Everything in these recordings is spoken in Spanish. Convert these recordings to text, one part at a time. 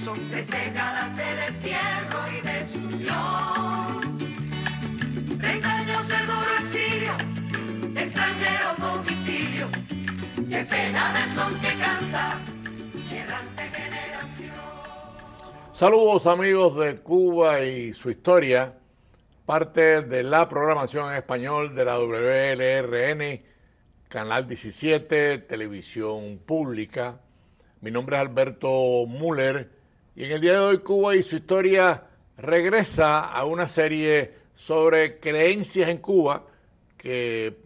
Son 3 décadas de destierro y desunión, 30 años de duro exilio, extranjero domicilio. Qué pena de son que canta mi errante generación. Saludos amigos de Cuba y su historia, parte de la programación en español de la WLRN, Canal 17, Televisión Pública. Mi nombre es Alberto Müller y en el día de hoy Cuba y su historia regresa a una serie sobre creencias en Cuba que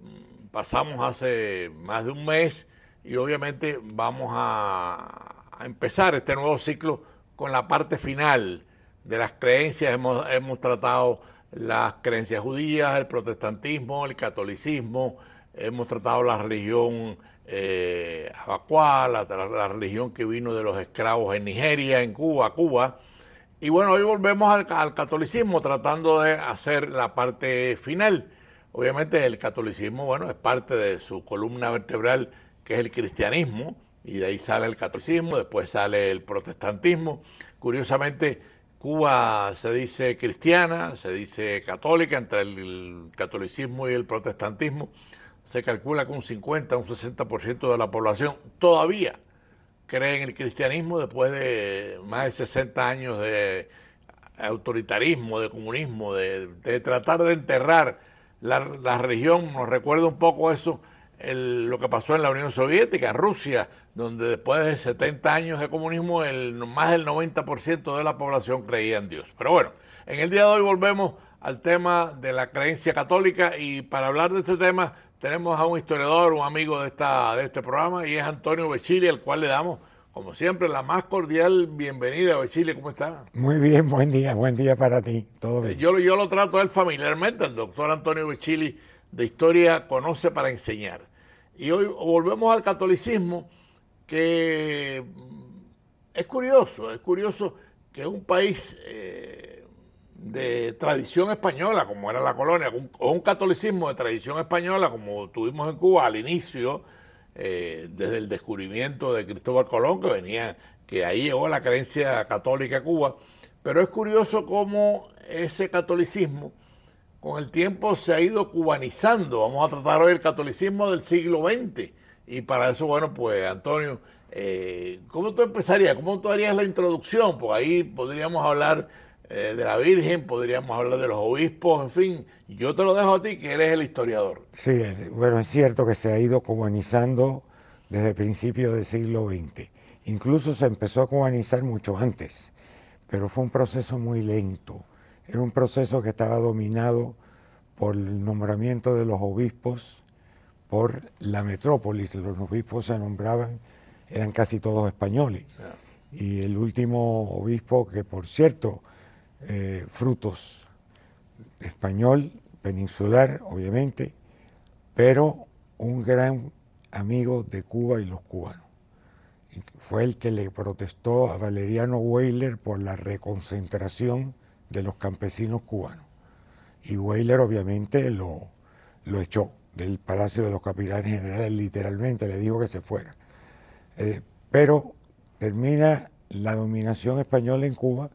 pasamos hace más de un mes y obviamente vamos a empezar este nuevo ciclo con la parte final de las creencias. Hemos tratado las creencias judías, el protestantismo, el catolicismo, hemos tratado la religión abacuá, la religión que vino de los esclavos en Nigeria, en Cuba. Y bueno, hoy volvemos al catolicismo tratando de hacer la parte final. Obviamente el catolicismo, bueno, es parte de su columna vertebral, que es el cristianismo, y de ahí sale el catolicismo, después sale el protestantismo. Curiosamente, Cuba se dice cristiana, se dice católica. Entre el catolicismo y el protestantismo se calcula que un 50, un 60% de la población todavía cree en el cristianismo después de más de 60 años de autoritarismo, de comunismo, de tratar de enterrar la religión. Nos recuerda un poco eso, lo que pasó en la Unión Soviética, en Rusia, donde después de 70 años de comunismo, más del 90% de la población creía en Dios. Pero bueno, en el día de hoy volvemos al tema de la creencia católica, y para hablar de este tema tenemos a un historiador, un amigo de este programa, y es Antonio Becchili, al cual le damos, como siempre, la más cordial bienvenida. Becchili, ¿cómo está? Muy bien, buen día para ti, todo bien. Yo lo trato a él familiarmente, el doctor Antonio Becchili, de Historia Conoce para Enseñar. Y hoy volvemos al catolicismo, que es curioso que un país de tradición española, como era la colonia, o un catolicismo de tradición española, como tuvimos en Cuba al inicio, desde el descubrimiento de Cristóbal Colón, que ahí llegó la creencia católica a Cuba. Pero es curioso cómo ese catolicismo con el tiempo se ha ido cubanizando. Vamos a tratar hoy el catolicismo del siglo XX. Y para eso, bueno, pues Antonio, ¿cómo tú empezarías? ¿Cómo tú harías la introducción? Pues ahí podríamos hablar de la Virgen, podríamos hablar de los obispos, en fin. Yo te lo dejo a ti, que eres el historiador. Sí, bueno, es cierto que se ha ido cubanizando desde principios del siglo XX. Incluso se empezó a cubanizar mucho antes, pero fue un proceso muy lento. Era un proceso que estaba dominado por el nombramiento de los obispos por la metrópolis. Los obispos se nombraban, eran casi todos españoles. Y el último obispo, que por cierto, frutos español, peninsular, obviamente, pero un gran amigo de Cuba y los cubanos. Fue el que le protestó a Valeriano Weyler por la reconcentración de los campesinos cubanos. Y Weyler obviamente lo echó del Palacio de los Capitanes Generales, literalmente le dijo que se fuera. Pero termina la dominación española en Cuba,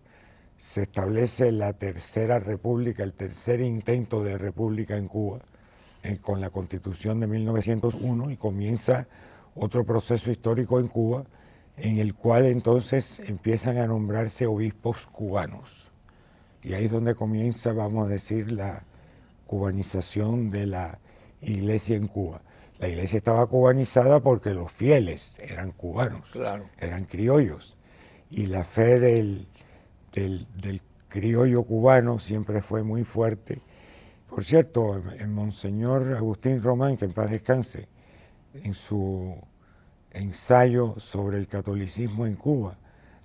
se establece la Tercera República, el tercer intento de república en Cuba, con la Constitución de 1901, y comienza otro proceso histórico en Cuba, en el cual entonces empiezan a nombrarse obispos cubanos. Y ahí es donde comienza, vamos a decir, la cubanización de la iglesia en Cuba. La iglesia estaba cubanizada porque los fieles eran cubanos, Claro. Eran criollos. Y la fe del criollo cubano siempre fue muy fuerte. Por cierto, el Monseñor Agustín Román, que en paz descanse, en su ensayo sobre el catolicismo en Cuba,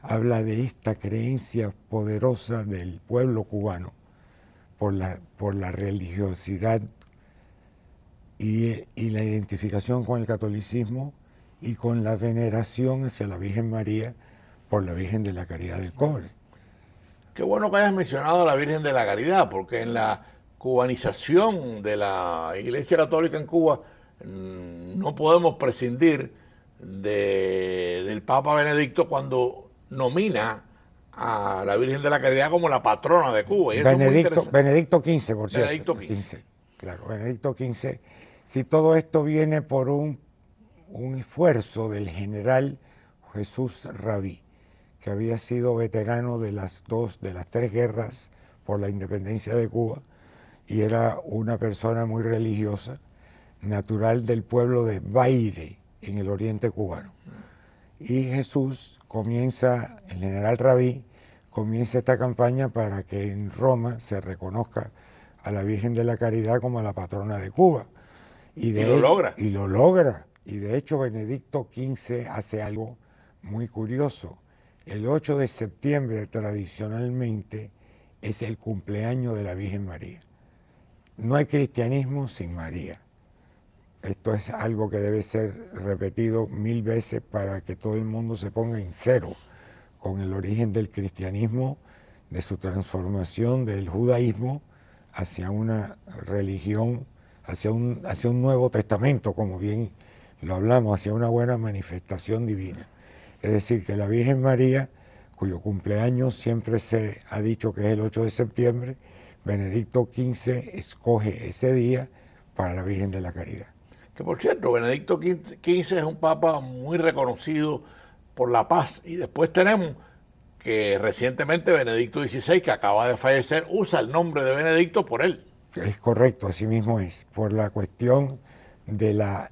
habla de esta creencia poderosa del pueblo cubano por la religiosidad y la identificación con el catolicismo y con la veneración hacia la Virgen María por la Virgen de la Caridad del Cobre. Qué bueno que hayas mencionado a la Virgen de la Caridad, porque en la cubanización de la Iglesia Católica en Cuba no podemos prescindir del Papa Benedicto cuando nomina a la Virgen de la Caridad como la patrona de Cuba. Y eso es muy interesante. Benedicto XV, por cierto. Benedicto XV. Claro, Benedicto XV. Si todo esto viene por un esfuerzo del general Jesús Rabí, que había sido veterano de las tres guerras por la independencia de Cuba, y era una persona muy religiosa, natural del pueblo de Baire, en el oriente cubano. Y Jesús comienza, el general Rabí, comienza esta campaña para que en Roma se reconozca a la Virgen de la Caridad como la patrona de Cuba. Y lo logra. Y lo logra. Y de hecho Benedicto XV hace algo muy curioso. El 8 de septiembre tradicionalmente es el cumpleaños de la Virgen María. No hay cristianismo sin María. Esto es algo que debe ser repetido 1000 veces para que todo el mundo se ponga en cero con el origen del cristianismo, de su transformación del judaísmo hacia una religión, hacia un Nuevo Testamento, como bien lo hablamos, hacia una buena manifestación divina. Es decir, que la Virgen María, cuyo cumpleaños siempre se ha dicho que es el 8 de septiembre, Benedicto XV escoge ese día para la Virgen de la Caridad. Que por cierto, Benedicto XV es un papa muy reconocido por la paz. Y después tenemos que recientemente Benedicto XVI, que acaba de fallecer, usa el nombre de Benedicto por él. Es correcto, así mismo es, por la cuestión del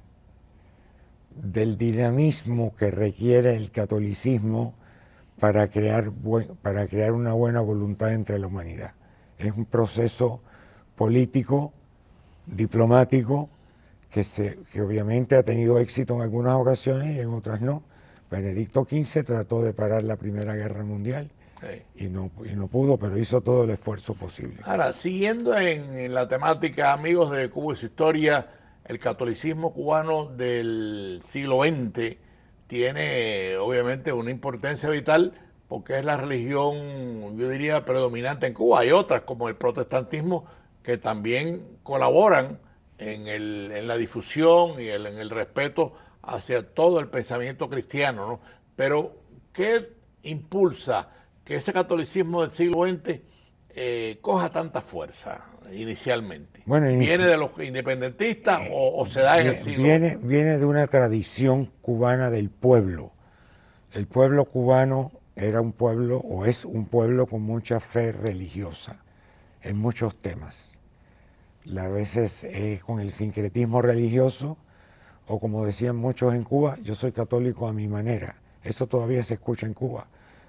dinamismo que requiere el catolicismo para crear una buena voluntad entre la humanidad. Es un proceso político, diplomático, que obviamente ha tenido éxito en algunas ocasiones y en otras no. Benedicto XV trató de parar la Primera Guerra Mundial y no pudo, pero hizo todo el esfuerzo posible. Ahora, siguiendo en la temática, amigos de Cuba y su historia, el catolicismo cubano del siglo XX tiene obviamente una importancia vital porque es la religión, yo diría, predominante en Cuba. Hay otras, como el protestantismo, que también colaboran en la difusión y en el respeto hacia todo el pensamiento cristiano, ¿no? Pero, ¿qué impulsa que ese catolicismo del siglo XX coja tanta fuerza inicialmente? Bueno, ¿Viene de los independentistas o se da en el siglo XX? Viene de una tradición cubana del pueblo. El pueblo cubano era un pueblo, o es un pueblo con mucha fe religiosa en muchos temas. A veces con el sincretismo religioso, o como decían muchos en Cuba, yo soy católico a mi manera. Eso todavía se escucha en Cuba.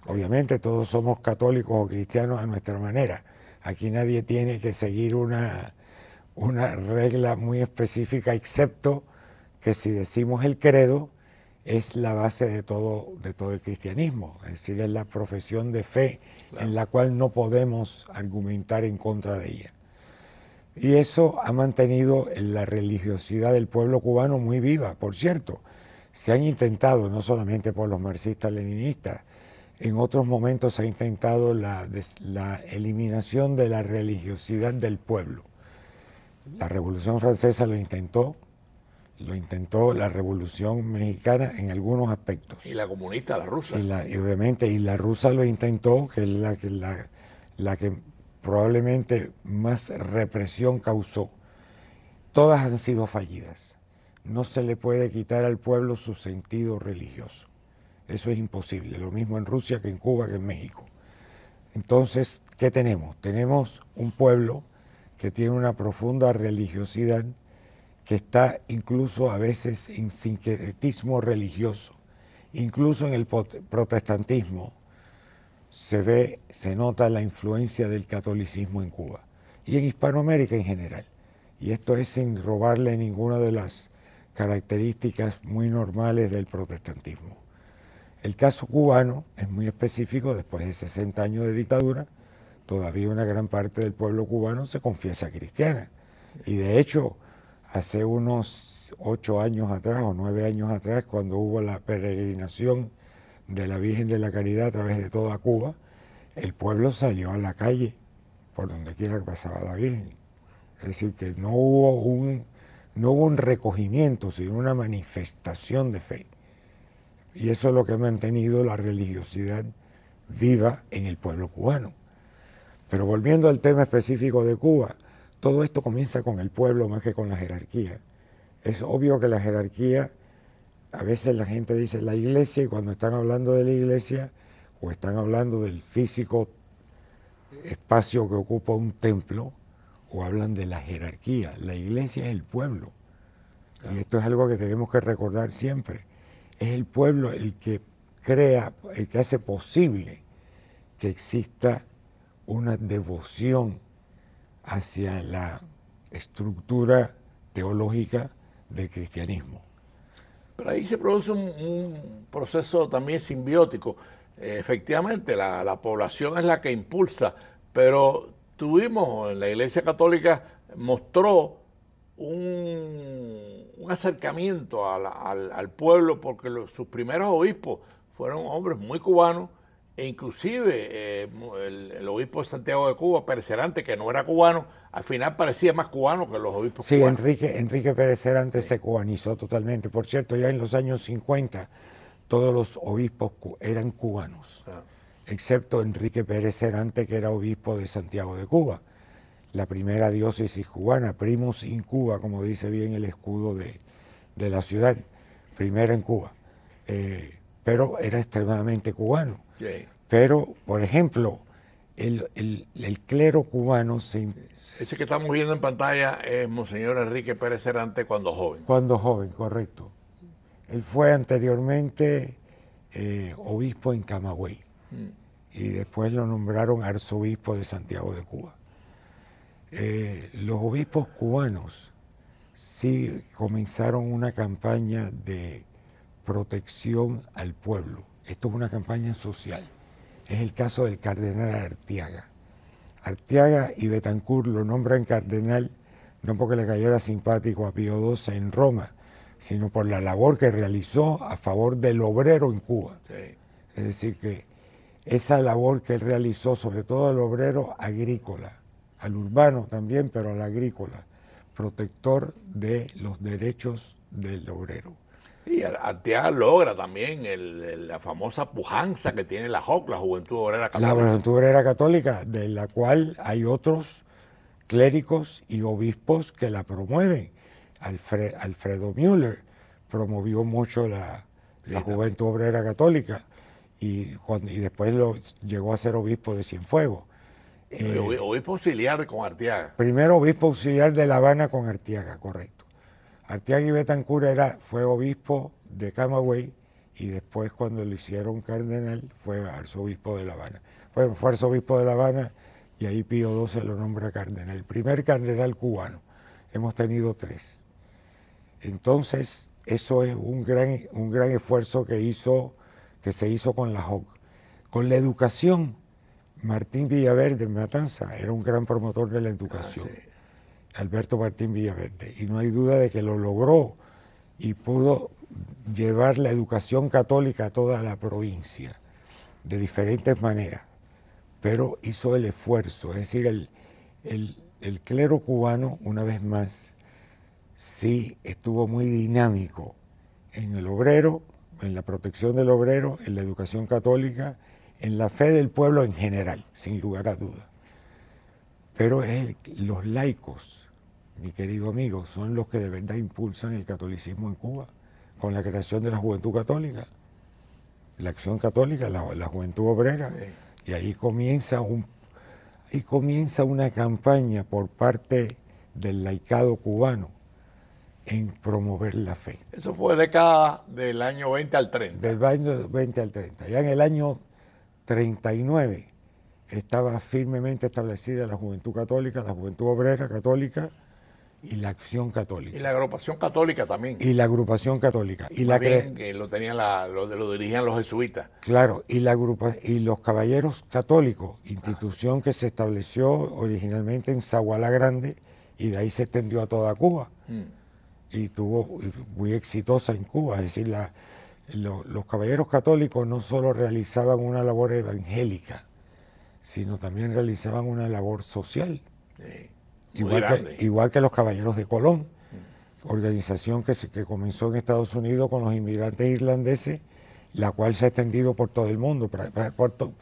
Obviamente todos somos católicos o cristianos a nuestra manera. Aquí nadie tiene que seguir una regla muy específica, excepto que si decimos el credo, es la base de todo el cristianismo. Es decir, es la profesión de fe en la cual no podemos argumentar en contra de ella. Y eso ha mantenido la religiosidad del pueblo cubano muy viva. Por cierto, se han intentado, no solamente por los marxistas-leninistas, en otros momentos se ha intentado la eliminación de la religiosidad del pueblo. La Revolución Francesa lo intentó la Revolución Mexicana en algunos aspectos. Y la comunista, la rusa. Y obviamente, y la rusa lo intentó, que es la que probablemente más represión causó. Todas han sido fallidas. No se le puede quitar al pueblo su sentido religioso. Eso es imposible. Lo mismo en Rusia que en Cuba que en México. Entonces, ¿qué tenemos? Tenemos un pueblo que tiene una profunda religiosidad, que está incluso a veces en sincretismo religioso. Incluso en el protestantismo se nota la influencia del catolicismo en Cuba y en Hispanoamérica en general. Y esto es sin robarle ninguna de las características muy normales del protestantismo. El caso cubano es muy específico. Después de 60 años de dictadura, todavía una gran parte del pueblo cubano se confiesa cristiana. Y de hecho, hace unos 8 años atrás o 9 años atrás, cuando hubo la peregrinación de la Virgen de la Caridad a través de toda Cuba, el pueblo salió a la calle por donde quiera que pasaba la Virgen. Es decir, que no hubo un recogimiento, sino una manifestación de fe. Y eso es lo que ha mantenido la religiosidad viva en el pueblo cubano. Pero volviendo al tema específico de Cuba, todo esto comienza con el pueblo más que con la jerarquía. Es obvio que la jerarquía, a veces la gente dice la iglesia, y cuando están hablando de la iglesia, o están hablando del físico espacio que ocupa un templo, o hablan de la jerarquía. La iglesia es el pueblo. Y esto es algo que tenemos que recordar siempre. Es el pueblo el que crea, el que hace posible que exista una devoción hacia la estructura teológica del cristianismo. Pero ahí se produce un proceso también simbiótico. Efectivamente, la población es la que impulsa, pero la Iglesia Católica mostró un acercamiento al pueblo, porque sus primeros obispos fueron hombres muy cubanos, e inclusive el obispo de Santiago de Cuba, Pérez Cerante, que no era cubano, al final parecía más cubano que los obispos cubanos. Sí, Enrique Pérez Cerante se cubanizó totalmente. Por cierto, ya en los años 50 todos los obispos eran cubanos, excepto Enrique Pérez Cerante, que era obispo de Santiago de Cuba, la primera diócesis cubana, primus in Cuba, como dice bien el escudo de la ciudad, primera en Cuba. Pero era extremadamente cubano. Sí. Pero, por ejemplo, el clero cubano Ese que estamos viendo en pantalla es Monseñor Enrique Pérez Cerante cuando joven. Cuando joven, correcto. Él fue anteriormente obispo en Camagüey y después lo nombraron arzobispo de Santiago de Cuba. Los obispos cubanos sí comenzaron una campaña de protección al pueblo. Esto es una campaña social. Es el caso del cardenal Artiaga. Artiaga y Betancourt lo nombran cardenal no porque le cayera simpático a Pío XII en Roma, sino por la labor que realizó a favor del obrero en Cuba. Sí. Es decir, que esa labor que él realizó, sobre todo al obrero agrícola, al urbano también, pero al agrícola, protector de los derechos del obrero. Y Arteaga logra también la famosa pujanza que tiene la JOC, la Juventud Obrera Católica. La Juventud Obrera Católica, de la cual hay otros clérigos y obispos que la promueven. Alfredo Müller promovió mucho la Juventud Obrera Católica y después llegó a ser obispo de Cienfuegos. Obispo auxiliar con Arteaga. Primero obispo auxiliar de La Habana con Arteaga, correcto. Arteaga y Betancourt fue obispo de Camagüey y después cuando lo hicieron cardenal fue arzobispo de La Habana. Bueno, fue arzobispo de La Habana y ahí Pío XII lo nombra cardenal. El primer cardenal cubano. Hemos tenido 3. Entonces, eso es un gran esfuerzo que se hizo con la JOC. Con la educación, Martín Villaverde en Matanza era un gran promotor de la educación. Sí. Alberto Martín Villaverde. Y no hay duda de que lo logró y pudo llevar la educación católica a toda la provincia, de diferentes maneras. Pero hizo el esfuerzo, es decir, el clero cubano, una vez más, sí estuvo muy dinámico en el obrero, en la protección del obrero, en la educación católica, en la fe del pueblo en general, sin lugar a duda. Pero los laicos, mi querido amigo, son los que de verdad impulsan el catolicismo en Cuba, con la creación de la Juventud Católica, la Acción Católica, la Juventud Obrera, y ahí comienza una campaña por parte del laicado cubano en promover la fe. Eso fue década del año 20 al 30. Del año 20 al 30. Ya en el año 39 estaba firmemente establecida la Juventud Católica, la Juventud Obrera Católica y la Acción Católica. Y la Agrupación Católica también. Y la Agrupación Católica. Y también, que lo dirigían los jesuitas. Claro, y los Caballeros Católicos, institución que se estableció originalmente en Zaguala Grande y de ahí se extendió a toda Cuba. Y tuvo muy exitosa en Cuba. Es decir, los Caballeros Católicos no solo realizaban una labor evangélica, sino también realizaban una labor social. Sí. Igual que los Caballeros de Colón, organización que comenzó en Estados Unidos con los inmigrantes irlandeses la cual se ha extendido por todo el mundo,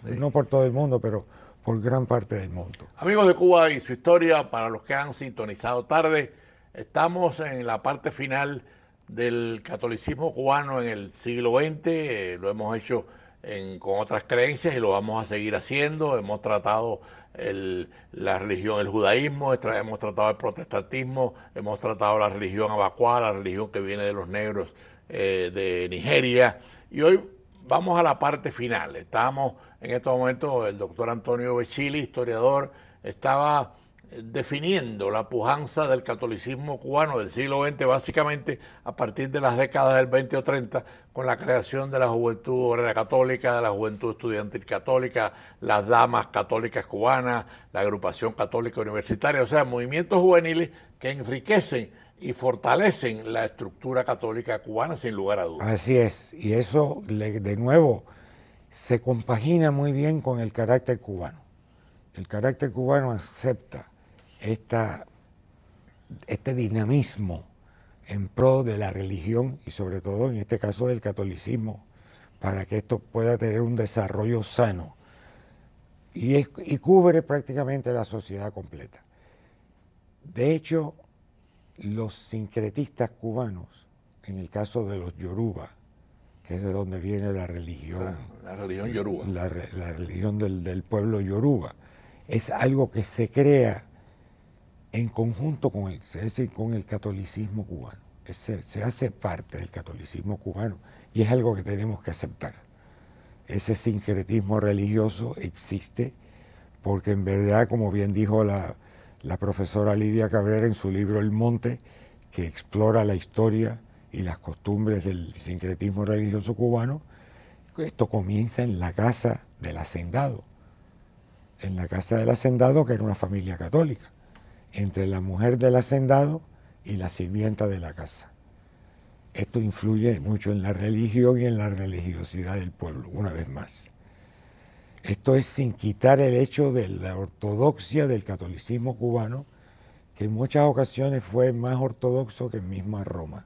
no por todo el mundo, pero por gran parte del mundo. Amigos de Cuba y su historia, para los que han sintonizado tarde, estamos en la parte final del catolicismo cubano en el siglo XX. Lo hemos hecho con otras creencias y lo vamos a seguir haciendo. Hemos tratado la religión, el judaísmo, hemos tratado el protestantismo, hemos tratado la religión abacuá, la religión que viene de los negros de Nigeria, y hoy vamos a la parte final. Estamos en estos momentos, el doctor Antonio Becchili, historiador, estaba definiendo la pujanza del catolicismo cubano del siglo XX, básicamente a partir de las décadas del 20 o 30, con la creación de la Juventud Obrera Católica, de la Juventud Estudiantil Católica, las Damas Católicas Cubanas, la Agrupación Católica Universitaria, o sea, movimientos juveniles que enriquecen y fortalecen la estructura católica cubana sin lugar a dudas. Así es, y eso de nuevo se compagina muy bien con el carácter cubano. El carácter cubano acepta este dinamismo en pro de la religión y sobre todo en este caso del catolicismo, para que esto pueda tener un desarrollo sano y cubre prácticamente la sociedad completa. De hecho, los sincretistas cubanos, en el caso de los yoruba, que es de donde viene la religión, la religión yoruba, la religión del pueblo yoruba, es algo que se crea en conjunto con el catolicismo cubano. Se hace parte del catolicismo cubano y es algo que tenemos que aceptar. Ese sincretismo religioso existe porque en verdad, como bien dijo la profesora Lidia Cabrera en su libro El Monte, que explora la historia y las costumbres del sincretismo religioso cubano, esto comienza en la casa del hacendado. En la casa del hacendado, que era una familia católica, entre la mujer del hacendado y la sirvienta de la casa. Esto influye mucho en la religión y en la religiosidad del pueblo, una vez más. Esto es sin quitar el hecho de la ortodoxia del catolicismo cubano, que en muchas ocasiones fue más ortodoxo que en misma Roma.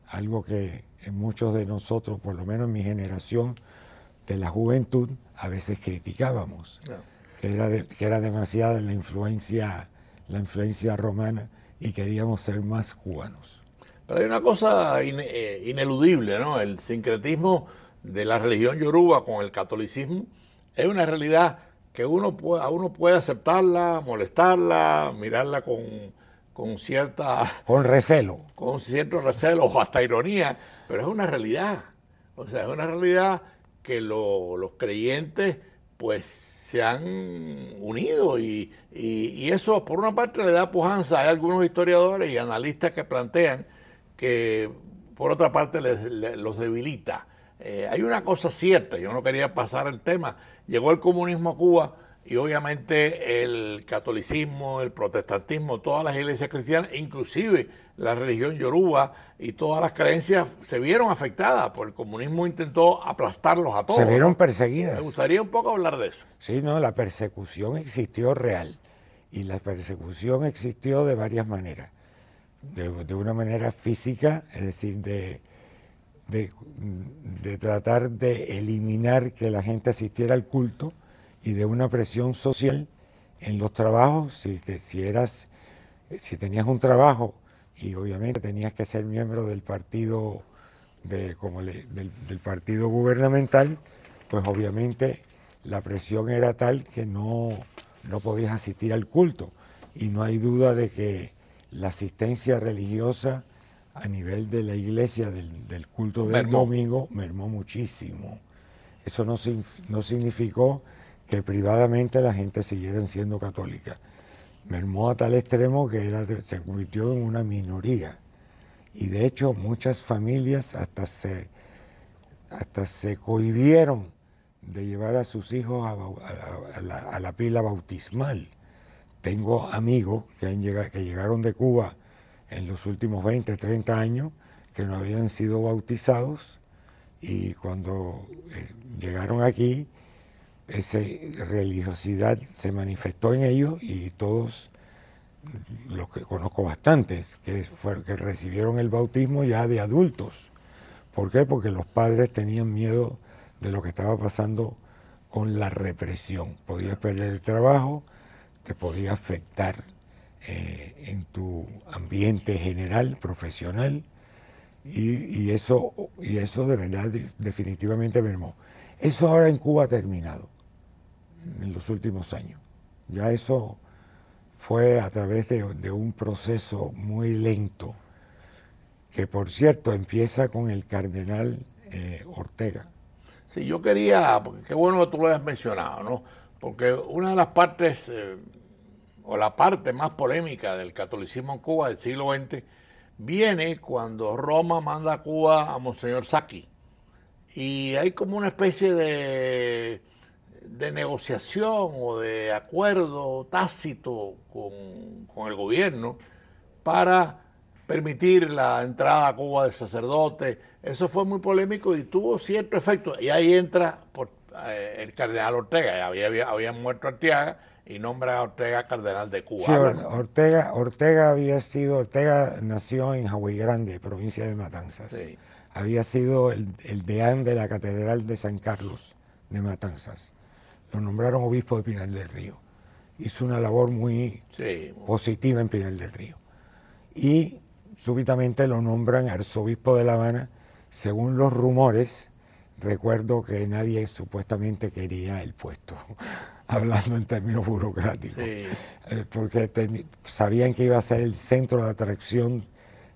Algo que en muchos de nosotros, por lo menos en mi generación de la juventud, a veces criticábamos, que era demasiada la influencia romana y queríamos ser más cubanos. Pero hay una cosa ineludible, ¿no? El sincretismo de la religión yoruba con el catolicismo es una realidad que uno puede aceptarla, molestarla, mirarla con cierto recelo o hasta ironía, pero es una realidad. O sea, es una realidad que los creyentes pues se han unido y eso por una parte le da pujanza. Hay algunos historiadores y analistas que plantean que por otra parte los debilita. Hay una cosa cierta, yo no quería pasar el tema, llegó el comunismo a Cuba y obviamente el catolicismo, el protestantismo, todas las iglesias cristianas, inclusive la religión yoruba y todas las creencias se vieron afectadas, porque el comunismo intentó aplastarlos a todos. Se vieron perseguidas. Me gustaría un poco hablar de eso. Sí, no, la persecución existió real y la persecución existió de varias maneras. De una manera física, es decir, de tratar de eliminar que la gente asistiera al culto, y de una presión social en los trabajos. Si tenías un trabajo y obviamente tenías que ser miembro del partido del partido gubernamental, pues obviamente la presión era tal que no podías asistir al culto, y no hay duda de que la asistencia religiosa a nivel de la iglesia del culto del domingo mermó muchísimo. Eso no significó que privadamente la gente siguiera siendo católica. Mermó a tal extremo que se convirtió en una minoría. Y de hecho muchas familias hasta se cohibieron de llevar a sus hijos a la pila bautismal. Tengo amigos que llegaron de Cuba en los últimos 20, 30 años que no habían sido bautizados, y cuando llegaron aquí, esa religiosidad se manifestó en ellos, y todos los que conozco bastantes que recibieron el bautismo ya de adultos, ¿Por qué? Porque los padres tenían miedo de lo que estaba pasando con la represión. Podías perder el trabajo, te podía afectar en tu ambiente general, profesional, y eso de verdad definitivamente mermó. Eso ahora en Cuba ha terminado, en los últimos años. Ya eso fue a través de un proceso muy lento, que por cierto empieza con el cardenal Ortega. Sí, yo quería, porque qué bueno que tú lo hayas mencionado, ¿no? Porque una de las partes, o la parte más polémica del catolicismo en Cuba del siglo XX, viene cuando Roma manda a Cuba a Monseñor Saki. Y hay como una especie de negociación o de acuerdo tácito con el gobierno para permitir la entrada a Cuba del sacerdote. Eso fue muy polémico y tuvo cierto efecto. Y ahí entra el cardenal Ortega. Había muerto Arteaga y nombra a Ortega cardenal de Cuba. Sí, Ortega nació en Hawái Grande, provincia de Matanzas. Sí. Había sido el deán de la Catedral de San Carlos de Matanzas. Lo nombraron obispo de Pinar del Río. Hizo una labor muy positiva en Pinar del Río. Y súbitamente lo nombran arzobispo de La Habana. Según los rumores, recuerdo que nadie supuestamente quería el puesto, hablando en términos burocráticos, porque sabían que iba a ser el centro de atracción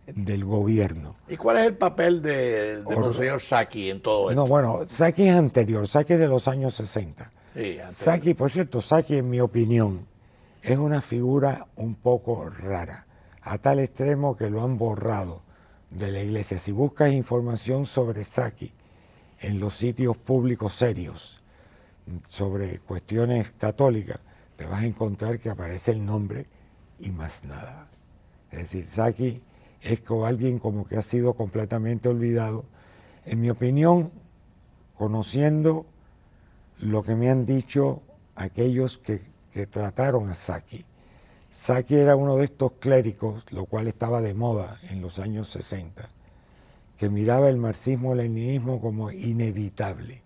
del gobierno. ¿Y cuál es el papel de Monseñor Saki en todo esto? No, bueno, Saki es anterior, Saki es de los años 60. Sí, Saki, por cierto, Saki, en mi opinión, es una figura un poco rara, a tal extremo que lo han borrado de la iglesia. Si buscas información sobre Saki en los sitios públicos serios, sobre cuestiones católicas, te vas a encontrar que aparece el nombre y más nada. Es decir, Saki es como alguien como que ha sido completamente olvidado. En mi opinión, conociendo lo que me han dicho aquellos que trataron a Saki. Saki era uno de estos clérigos, lo cual estaba de moda en los años 60, que miraba el marxismo-leninismo como inevitable.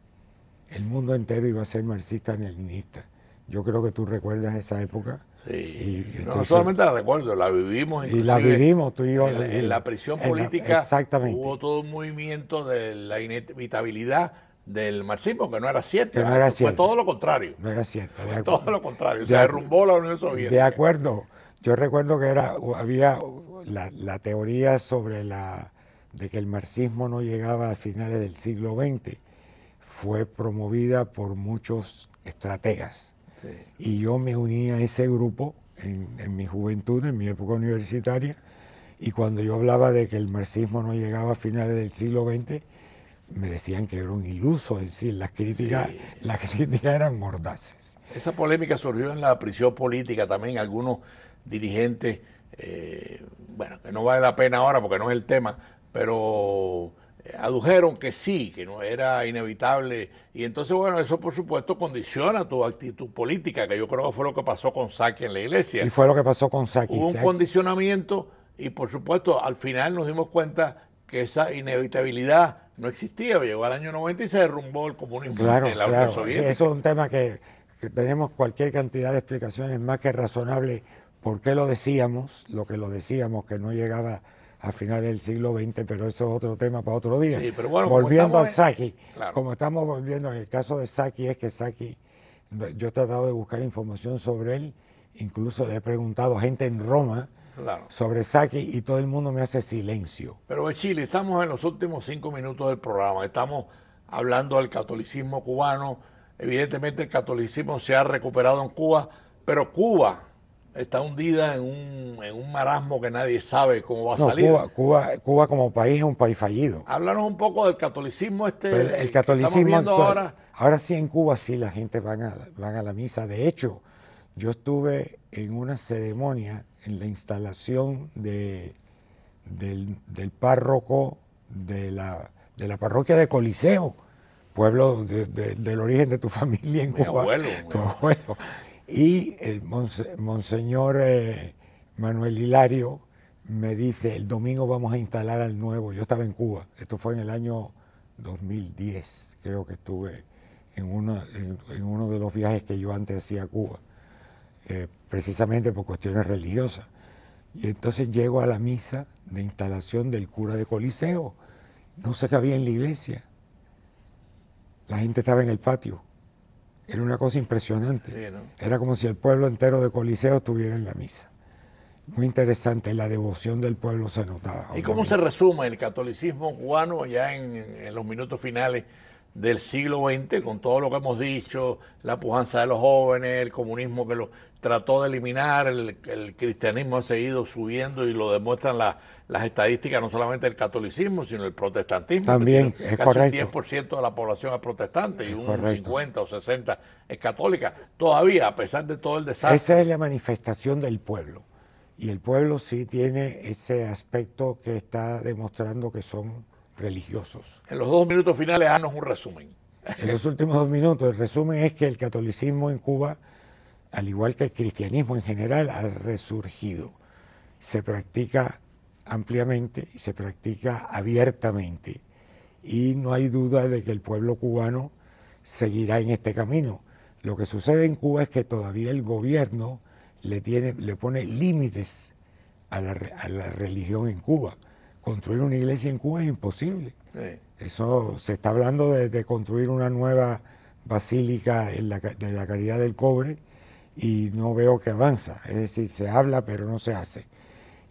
El mundo entero iba a ser marxista-leninista. Yo creo que tú recuerdas esa época. Sí, no solamente la recuerdo, la vivimos. Y la vivimos tú y yo. En la prisión política exactamente. Hubo todo un movimiento de la inevitabilidad del marxismo, que no era cierto. Que no era cierto. Fue todo lo contrario. No era cierto. Fue todo lo contrario. Se derrumbó la Unión Soviética. De acuerdo. Yo recuerdo que había la teoría sobre de que el marxismo no llegaba a finales del siglo XX. Fue promovida por muchos estrategas. Sí. Y yo me uní a ese grupo en mi juventud, en mi época universitaria, y cuando yo hablaba de que el marxismo no llegaba a finales del siglo XX, me decían que era un iluso, es decir, las críticas eran mordaces. Esa polémica surgió en la prisión política también, algunos dirigentes, bueno, que no vale la pena ahora porque no es el tema, pero adujeron que sí, que no era inevitable, y entonces bueno, eso por supuesto condiciona tu actitud política, que yo creo que fue lo que pasó con Saki en la iglesia. Y fue lo que pasó con Saki. Hubo un condicionamiento y por supuesto al final nos dimos cuenta que esa inevitabilidad no existía, llegó al año 90 y se derrumbó el comunismo en la Unión Soviética. Sí, eso es un tema que tenemos cualquier cantidad de explicaciones más que razonables por qué lo decíamos, que no llegaba a finales del siglo XX, pero eso es otro tema para otro día. Sí, pero bueno, volviendo al Saki, claro. Como estamos volviendo en el caso de Saki, es que Saki, yo he tratado de buscar información sobre él, incluso le he preguntado a gente en Roma sobre Saki y todo el mundo me hace silencio. Pero en Chile, estamos en los últimos 5 minutos del programa, estamos hablando del catolicismo cubano, evidentemente el catolicismo se ha recuperado en Cuba, pero Cuba está hundida en un marasmo que nadie sabe cómo va a salir. Cuba como país es un país fallido. Háblanos un poco del catolicismo el catolicismo que estamos viendo ahora. Ahora sí en Cuba sí la gente van a la misa. De hecho, yo estuve en una ceremonia en la instalación del párroco de la parroquia de Coliseo, pueblo del origen de tu familia en Cuba. Tu abuelo. Y el monseñor Manuel Hilario me dice, el domingo vamos a instalar al nuevo. Yo estaba en Cuba, esto fue en el año 2010, creo que estuve en uno de los viajes que yo antes hacía a Cuba, precisamente por cuestiones religiosas. Y entonces llego a la misa de instalación del cura de Coliseo. No se cabía en la iglesia. La gente estaba en el patio. Era una cosa impresionante. Sí, ¿no? Era como si el pueblo entero de Coliseo estuviera en la misa. Muy interesante, la devoción del pueblo se notaba. ¿Y cómo se resume el catolicismo cubano ya en los minutos finales del siglo XX, con todo lo que hemos dicho, la pujanza de los jóvenes, el comunismo que lo trató de eliminar, el cristianismo ha seguido subiendo y lo demuestran las estadísticas, no solamente del catolicismo, sino el protestantismo? También, que es casi correcto. un 10% de la población es protestante y un Correcto. 50 o 60 es católica. Todavía, a pesar de todo el desastre. Esa es la manifestación del pueblo. Y el pueblo sí tiene ese aspecto que está demostrando que son religiosos. En los 2 minutos finales, haznos un resumen. En los últimos 2 minutos, el resumen es que el catolicismo en Cuba, al igual que el cristianismo en general, ha resurgido. Se practica ampliamente y se practica abiertamente. Y no hay duda de que el pueblo cubano seguirá en este camino. Lo que sucede en Cuba es que todavía el gobierno le pone límites a la religión en Cuba. Construir una iglesia en Cuba es imposible. Sí. Eso se está hablando de construir una nueva basílica de la Caridad del Cobre y no veo que avanza. Es decir, se habla pero no se hace.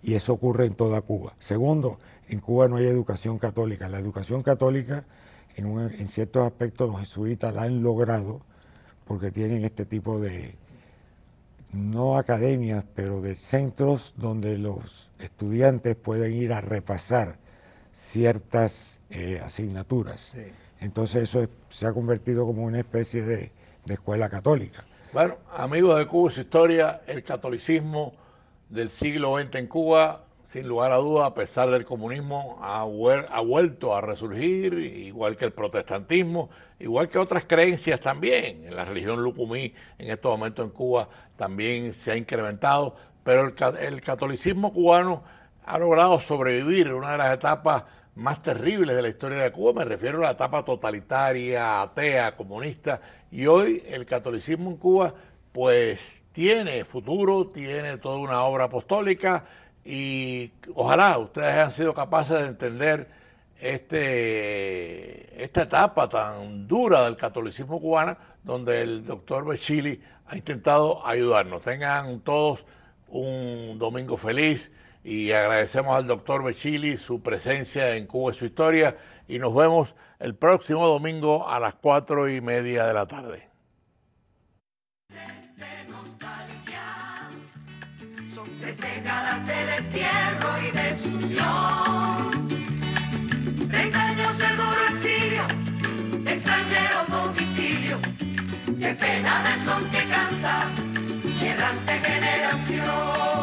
Y eso ocurre en toda Cuba. Segundo, en Cuba no hay educación católica. La educación católica, en ciertos aspectos, los jesuitas la han logrado porque tienen este tipo de, no academias, pero de centros donde los estudiantes pueden ir a repasar ciertas asignaturas. Sí. Entonces eso se ha convertido como una especie de escuela católica. Bueno, amigos de Cuba y su historia, el catolicismo del siglo XX en Cuba, sin lugar a duda, a pesar del comunismo, ha vuelto a resurgir, igual que el protestantismo, igual que otras creencias también. La religión lucumí en estos momentos en Cuba también se ha incrementado, pero el catolicismo cubano ha logrado sobrevivir en una de las etapas más terribles de la historia de Cuba. Me refiero a la etapa totalitaria, atea, comunista, y hoy el catolicismo en Cuba pues tiene futuro, tiene toda una obra apostólica, y ojalá ustedes hayan sido capaces de entender esta etapa tan dura del catolicismo cubano, donde el doctor Becili ha intentado ayudarnos. Tengan todos un domingo feliz y agradecemos al doctor Becili su presencia en Cuba y su historia, y nos vemos el próximo domingo a las 4:30 de la tarde. Son 3 décadas de destierro y desunión, 30 años de duro exilio, extranjero domicilio, qué pena de son que canta mi errante generación.